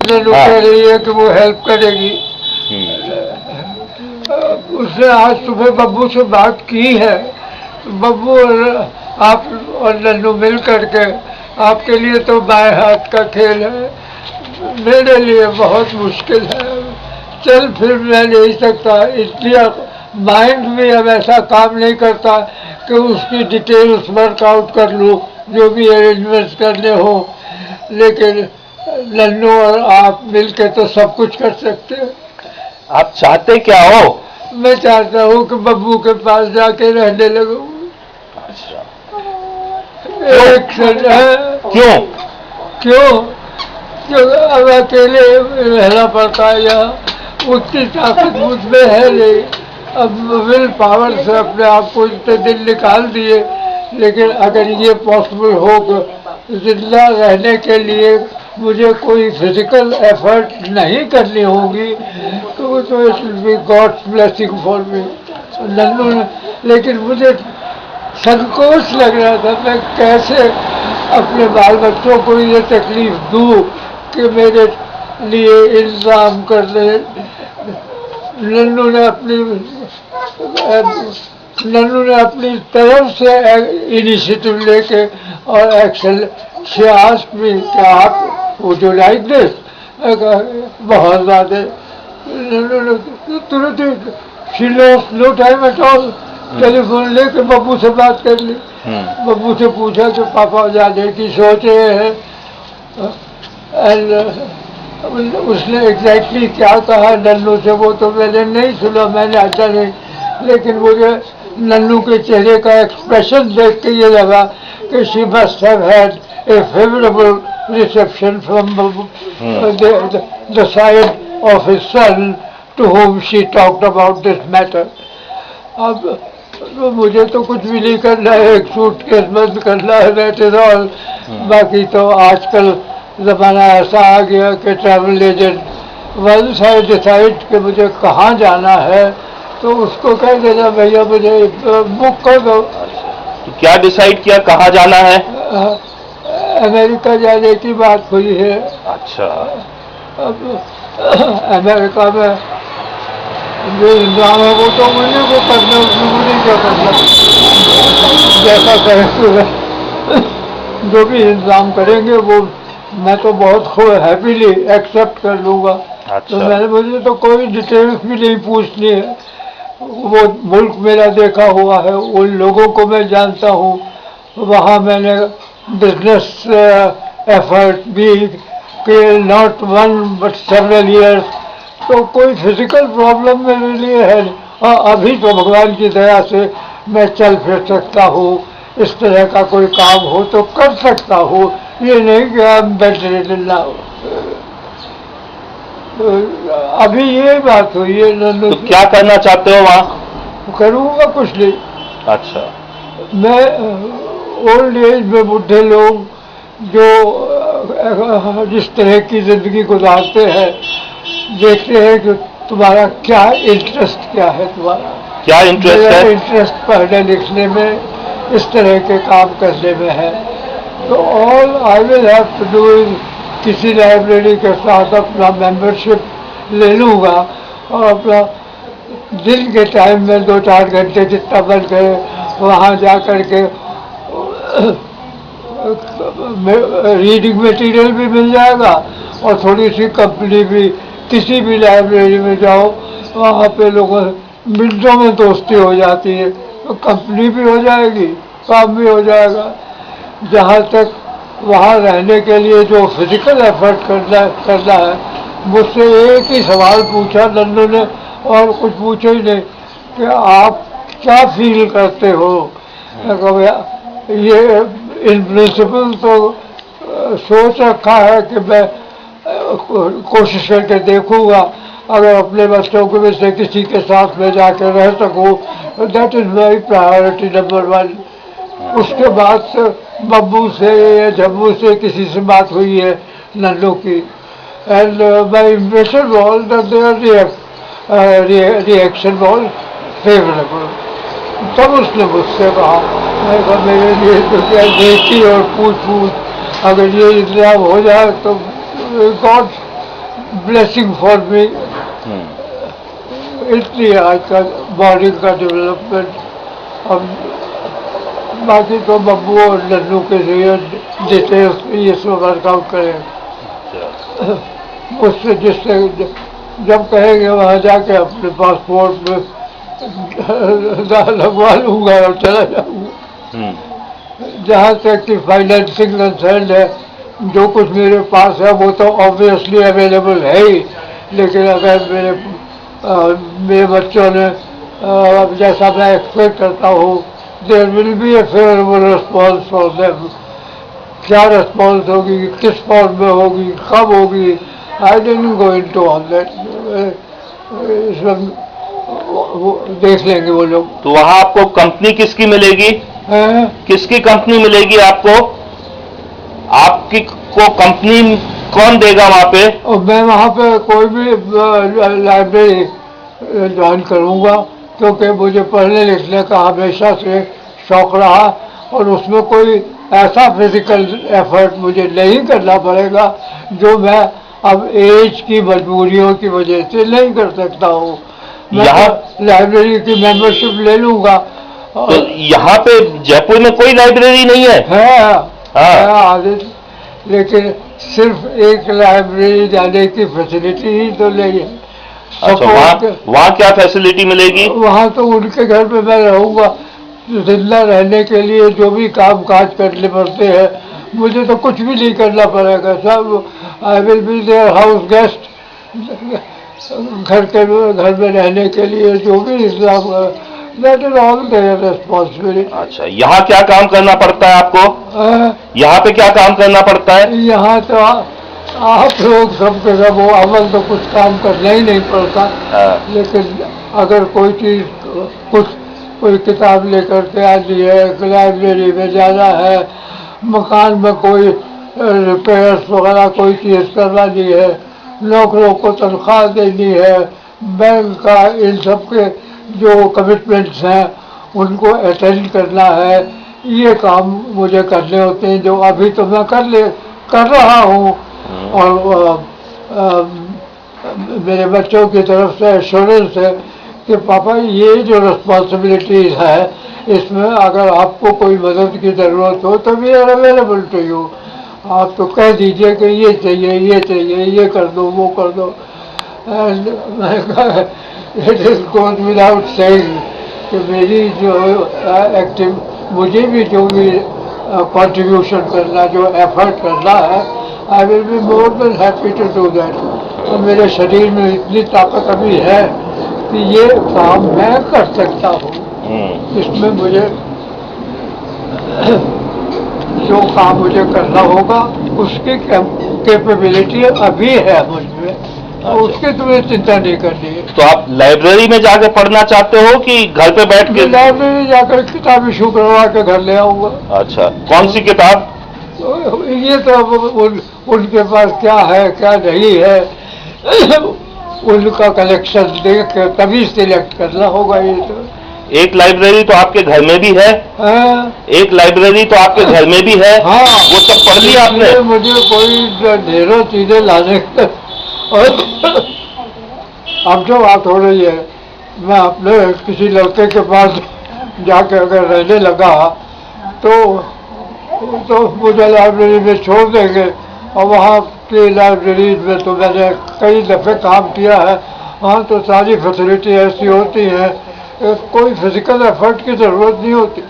नन्नू कह रही है कि वो हेल्प करेगी। उसने आज सुबह बब्बू से बात की है। बब्बू और आप और नन्नू मिल करके, आपके लिए तो बाएं हाथ का खेल है, मेरे लिए बहुत मुश्किल है, चल फिर मैं नहीं सकता, इसलिए माइंड भी अब ऐसा काम नहीं करता कि उसकी डिटेल्स वर्कआउट कर लूँ, जो भी अरेंजमेंट्स करने हो। लेकिन नन्नू और आप मिलके तो सब कुछ कर सकते हैं। आप चाहते क्या हो? मैं चाहता हूँ कि बब्बू के पास जाके रहने लगूं। अच्छा, एक क्यों? क्यों? अब अकेले रहना पड़ता है यहाँ, उतनी ताकत मुझ में है नहीं। अब विल पावर से अपने आप को इतने दिन निकाल दिए, लेकिन अगर ये पॉसिबल हो कि जिंदा रहने के लिए मुझे कोई फिजिकल एफर्ट नहीं करनी होगी, तो it will be God's blessing for me. नन्नू ने, लेकिन मुझे संकोच लग रहा था, मैं कैसे अपने बाल बच्चों को ये तकलीफ दूँ कि मेरे लिए इंतजाम कर दे। नन्नू ने अपनी तरफ से इनिशिएटिव लेके और एक्शन से आस्क मी कि आप वुड यू लाइक दिस, बहुत ज़्यादा नन्नू ने तुरंत she lost no time at all, telephone लेके बब्बू से बात कर ली। बब्बू से पूछा कि पापा जाने की सोच रहे हैं, एंड उसने एग्जैक्टली क्या कहा नन्नू से वो तो मैंने नहीं सुना, मैंने अच्छा नहीं, लेकिन मुझे नन्नू के चेहरे का एक्सप्रेशन देख के ये लगा कि she must have had a favourable reception from the side of his son to whom she talked about this matter. अब तो मुझे तो कुछ भी नहीं करना है, एक सूटकेस बंद करना है, दैट इज ऑल। बाकी तो आजकल ज़माना ऐसा आ गया कि travel agent once I decide कि मुझे कहाँ जाना है तो उसको कह देना भैया मुझे बुक कर दो। तो क्या डिसाइड किया, कहाँ जाना है? अमेरिका जाने की बात हुई है। अच्छा, अब अमेरिका में जो इंतजाम है वो तो मुझे वो करना, उसमें मुझे क्या करना, जैसा कहेंगे जो भी इंतजाम करेंगे वो मैं तो बहुत हैप्पीली एक्सेप्ट कर लूँगा। अच्छा। तो मुझे तो कोई डिटेल्स भी नहीं पूछनी है, वो मुल्क मेरा देखा हुआ है, उन लोगों को मैं जानता हूँ, वहाँ मैंने बिजनेस एफर्ट भी किए, not one but several years, तो कोई फिजिकल प्रॉब्लम मेरे लिए है नहीं। हाँ, अभी तो भगवान की दया से मैं चल फिर सकता हूँ, इस तरह का कोई काम हो तो कर सकता हूँ, ये नहीं कि आप बेड रिडन ना हो। अभी ये बात हुई है नन्नू। तो क्या करना चाहते हो वहाँ? करूँगा कुछ नहीं। अच्छा, मैं ओल्ड एज में बुढ़े लोग जो जिस तरह की जिंदगी गुजारते हैं, देखते हैं कि तुम्हारा क्या इंटरेस्ट क्या है, तुम्हारा क्या इंटरेस्ट है? इंटरेस्ट पढ़ने लिखने में, इस तरह के काम करने में है। तो all I will have to do is किसी लाइब्रेरी के साथ अपना मेंबरशिप ले लूँगा और अपना दिन के टाइम में 2-4 घंटे जितना बन करे वहाँ जा कर के रीडिंग मटेरियल भी मिल जाएगा और थोड़ी सी कंपनी भी, किसी भी लाइब्रेरी में जाओ वहाँ पे लोगों मिनटों में दोस्ती हो जाती है, तो कंपनी भी हो जाएगी, काम भी हो जाएगा। जहाँ तक वहाँ रहने के लिए जो फिजिकल एफर्ट करना है, मुझसे एक ही सवाल पूछा नन्नू ने और कुछ पूछा ही नहीं कि आप क्या फील करते हो। ये इन प्रिंसिपल तो सोच रखा है कि मैं कोशिश करके देखूँगा अगर अपने बच्चों को में से किसी के साथ में जाकर रह सकूँ, that is my priority number 1। उसके बाद से बब्बू से या जम्मू से किसी से बात हुई है नन्नू की, and my impression was that their reaction was favourable. तब उसने मुझसे कहा, मैं कहा मेरे लिए तो क्या देखी और पूछ अगर ये इंतजाम हो जाए तो गॉड ब्लेसिंग फॉर मी। हम्म, इसलिए आज का बॉडी का डेवलपमेंट। अब बाकी तो बब्बू और नन्नू के लिए डिटेल्स ये सब वर्कआउट करें। अच्छा, उससे जिससे जब कहेंगे वहाँ जाके अपने पासपोर्ट में लगवा लूँगा और चला जाऊँगा। हम्म, जहाँ तक कि फाइनेंसिंग कंसर्न है, जो कुछ मेरे पास है वो तो ऑब्वियसली अवेलेबल है ही, लेकिन अगर मेरे बच्चों ने अब जैसा मैं एक्सपेक्ट करता हूँ, there will be a favourable response for them. क्या रिस्पॉन्स होगी, किस फॉर्म में होगी, कब होगी, I don't go into all that. इसमें वो देख लेंगे वो लोग। तो वहां आपको कंपनी किसकी मिलेगी? हैं? किसकी कंपनी मिलेगी आपको? आपकी को कंपनी कौन देगा वहां पे? और मैं वहाँ पे कोई भी लाइब्रेरी ज्वाइन करूँगा, क्योंकि मुझे पढ़ने लिखने का हमेशा से शौक रहा, और उसमें कोई ऐसा फिजिकल एफर्ट मुझे नहीं करना पड़ेगा जो मैं अब एज की मजबूरियों की वजह से नहीं कर सकता हूँ। मैं लाइब्रेरी की मेंबरशिप ले लूँगा। तो यहाँ पे जयपुर में कोई लाइब्रेरी नहीं है? है आदित्य, लेकिन सिर्फ एक लाइब्रेरी जाने की फैसिलिटी ही तो नहीं है। अच्छा, वहाँ क्या फैसिलिटी मिलेगी? वहाँ तो उनके घर पे मैं रहूँगा, जिंदा रहने के लिए जो भी काम काज करने पड़ते हैं, मुझे तो कुछ भी नहीं करना पड़ेगा। सब आई will be their house guest. घर में रहने के लिए जो भी इंतजाम, that is all their responsibility. अच्छा, यहाँ क्या काम करना पड़ता है आपको? यहाँ पे क्या काम करना पड़ता है? यहाँ तो आप लोग सबके सब वो अमल तो कुछ काम करना ही नहीं पड़ता। लेकिन अगर कोई चीज़ कोई किताब लेकर के आनी है, लाइब्रेरी में जाना है, मकान में कोई रिपेयर्स वगैरह कोई चीज़ करवानी है, नौकरों को तनख्वाह देनी है, बैंक का इन सब के जो कमिटमेंट्स हैं उनको अटेंड करना है, ये काम मुझे करने होते हैं, जो अभी तो मैं कर रहा हूँ। और मेरे बच्चों की तरफ से एश्योरेंस है कि पापा ये जो रिस्पॉन्सिबिलिटीज है, इसमें अगर आपको कोई मदद की ज़रूरत हो तो we are available to you. आप तो कह दीजिए कि ये चाहिए, ये कर दो, वो कर दो। And it is goes without saying कि मेरी जो मुझे भी जो भी कंट्रीब्यूशन करना, जो एफर्ट करना है, I will be more than happy to do that. और मेरे शरीर में इतनी ताकत अभी है कि ये काम मैं कर सकता हूँ। इसमें मुझे जो काम मुझे करना होगा उसकी कैपेबिलिटी अभी है मुझ में, उसकी तुम्हें चिंता नहीं करनी है। तो आप लाइब्रेरी में जाकर पढ़ना चाहते हो कि घर पे बैठ के? लाइब्रेरी जाकर किताब इशू करवा के घर ले आऊंगा। अच्छा, कौन सी किताब? ये तो उनके पास क्या है क्या नहीं है उनका कलेक्शन देख के तभी सिलेक्ट करना होगा। ये तो एक लाइब्रेरी तो आपके घर में भी है? एक लाइब्रेरी तो आपके घर में भी है? हाँ, वो सब पढ़ लिया आपने? मुझे कोई ढेरों चीजें लाने और अब जो बात हो रही है, मैं अपने किसी लड़के के पास जाके अगर रहने लगा तो मुझे लाइब्रेरी में छोड़ देंगे, और वहाँ की लाइब्रेरी में तो मैंने कई दफ़े काम किया है। वहाँ तो सारी फैसिलिटी ऐसी होती है, कोई फिजिकल एफर्ट की ज़रूरत नहीं होती।